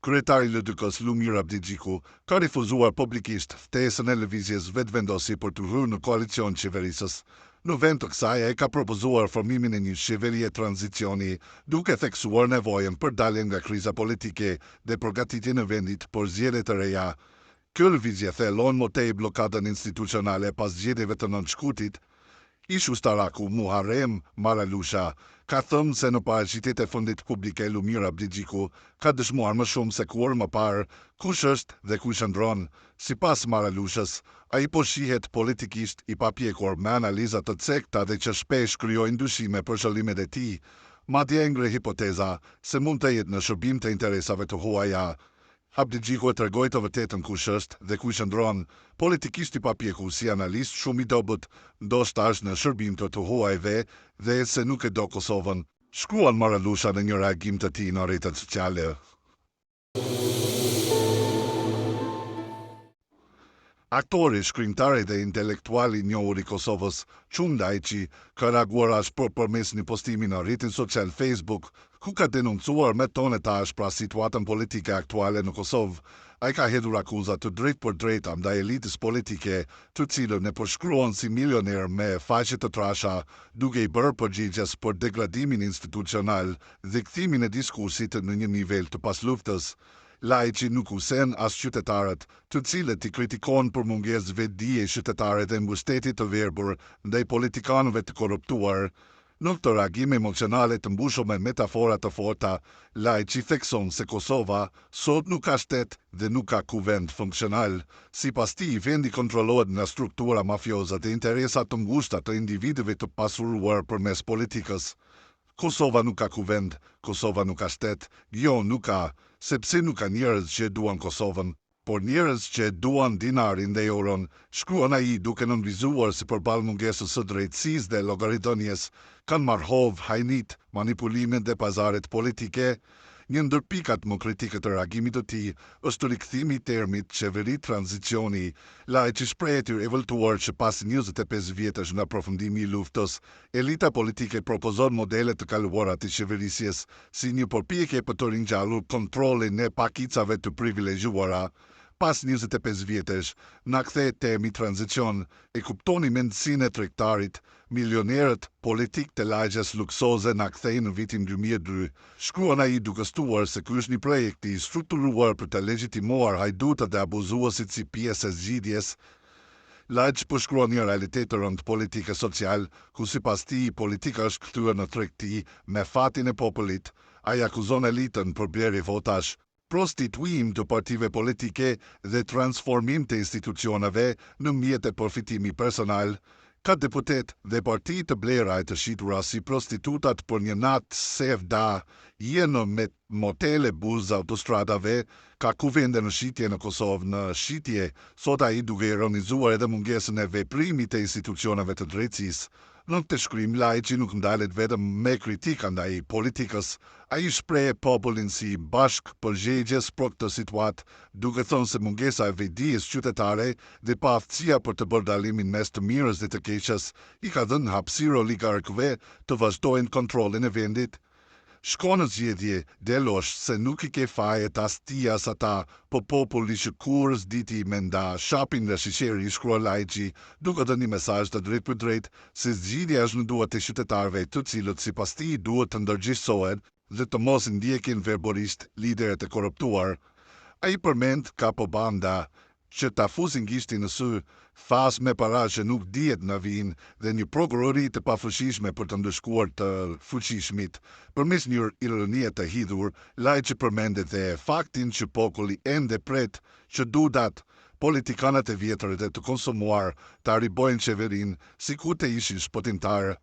Kryetari i LDK-s Lumir Abdigjiku ka rifuzuar publikisht ftesën e lëvizjes vetvendosi për të hyrë në koalicion qeverisës. Në vend të kësaj, ai ka propozuar formimin e një qeverie tranzicioni, duke theksuar nevojën për daljen nga kriza politike dhe përgatitjen e vendit për zgjedhje të reja. Kjo lëvizje thellon më tej blokadën institucionale pas zgjedhjeve të 9 shkutit. Ish ustaraku Muharrem Maralusha ka thënë se në paraqitjet e fundit publike Lumir Abdigjiku ka dëshmuar më shumë se kur më parë kush është dhe ku shndron. Sipas Maralushës, ai po shihet politikisht i papjekur me analiza të cekta dhe që shpesh krijojnë dyshime për qëllimet e tij. Madje ngre hipoteza se mund të jetë në shërbim të interesave të huaja. Abdigjiku e tregoi të vërtetën kush është dhe ku shndron. Politikisht i papjekur si analist shumë i dobët, ndoshta është në shërbim të huajve dhe se nuk e do Kosovën, shkruan Maralusha në një reagim të tij në rrjetet sociale. Aktori, shkrimtari dhe intelektuali i njohur i Kosovës, Çun Lajçi, ka reaguar ashpër përmes një postimi në rrjetin social Facebook, ku ka denoncuar me tone të ashpra situatën politike aktuale në Kosovë. Ai ka hedhur akuza të drejtë për drejta ndaj elitës politike, të cilën e përshkruan si milioner me faqe të trasha, duke i bërë përgjigjes për degradimin institucional dhe kthimin e diskursit në një nivel të pasluftës. Lajçi nuk usen as qytetarët, të cilët i kritikon për mungesë vetdije qytetare dhe mbështetje të verbur ndaj politikanëve të korruptuar. Në këtë reagim emocionale të mbushur me metafora të forta, Lajçi thekson se Kosova sot nuk ka shtet dhe nuk ka kuvend funksional. Sipas tij, vendi kontrollohet nga struktura mafioze dhe interesa të ngushta të individëve të pasuruar përmes politikës. Kosova nuk ka kuvend, Kosova nuk ka shtet, jo nuk ka, sepse nuk ka njerëz që duan Kosovën, por njerëz që duan dinarin dhe euron, shkruan ai duke nënvizuar se përballë mungesës së drejtësisë dhe llogaridhënies kanë marrë hovë hajnit, manipulimet dhe pazaret politike. Një ndër pikat më kritike të reagimit të tij është rikthimi i termit qeveri tranzicioni. Lajçi shpreh të revoltuar që pas 25 vjetësh nga përfundimi i luftës, elita politike propozon modele të kaluara të qeverisjes si një përpjekje për të ringjallur kontrollin e pakicave të privilegjuara. Pas 25 vjetësh, na kthehet termi tranzicion, e kuptoni mendësinë e tregtarit, milionerët politik të lagjes luksoze na kthejnë në vitin 2002. Shkruan ai duke stuar se ky është një projekt i strukturuar për të legjitimuar hajdutët dhe abuzuesit si pjesë e zgjidhjes. Lajçi po shkruan një realitet të rëndë politike social, ku sipas tij politika është kthyer në tregti me fatin e popullit. Ai akuzon elitën për blerje votash, prostituim të partive politike dhe transformim të institucioneve në mjet e përfitimi personal. Ka deputet dhe parti të blera e të shitura si prostitutat për një natë sevda, jenë me motele buzë autostradave, ka kuvende në shitje në Kosovë në shitje, sot ai duke ironizuar edhe mungesën e veprimit të institucioneve të drejtësisë. Në këtë shkrim, Lajçi nuk ndalet vetëm me kritika ndaj politikës, ai shpreh popullin si bashk përgjegjës për këtë situatë, duke thënë se mungesa e vetdijes qytetare dhe pa aftësia për të bërë dalimin mes të mirës dhe të keqes i ka dhënë hapësirë oligarkëve të vazhdojnë kontrollin e vendit. Shko në zgjedhje, delosh se nuk i ke fajet as ti as ata, po populli që kurës diti i menda, shapin dhe shisheri, shkrua Lajçi, duke dhënë një mesazh të drejtë për drejtë se zgjidhja është në duart e qytetarëve, të cilët sipas tij duhet të ndërgjegjësohen dhe të mos ndjekin verborisht liderët e korruptuar. Ai përmend Capo Banda, që ta fusin gishtin në sy, fas me para që nuk dihet në vinë dhe një prokurori të pafuqishme për të ndëshkuar të fuqishmit. Përmes një ironie të hidhur, Lajçi përmendet dhe faktin që populli ende pret që dudat politikanët e vjetër dhe të konsumuar të ribojnë qeverinë sikur të ishin shpëtimtarë.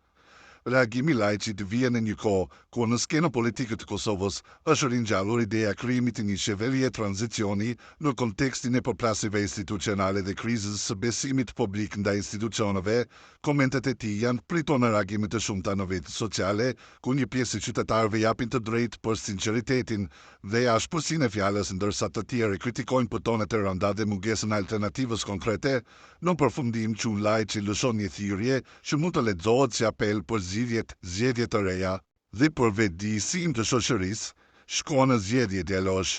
Reagimi i Lajçit vjen në një kohë ku në skenën politike të Kosovës është ringjallur ideja e krijimit të një qeverie tranzicioni në kontekstin e përplasjeve institucionale dhe krizës së besimit publik ndaj institucioneve. Komentet e tij janë pritur në reagime të shumta në rrjetet sociale, ku një pjesë e qytetarëve japin të drejtë për sinqeritetin dhe ashpërsinë e fjalës, ndërsa të tjerë kritikojnë pëtonet e rënda dhe mungesën e alternativës konkrete. Në përfundim, Çun Lajçi lëshon një thirrje që mund të lexohet si apel për zgjedhje të reja dhe për vetëdijësim të shoqërisë. Shko në zgjedhje, djalosh.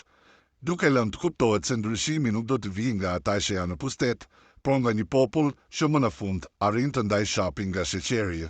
duke lënë të kuptohet se ndryshimi nuk do të vijë nga ata që janë në pustet, por nga një popull që më në fund arrin të ndaj shapin nga sheqeri.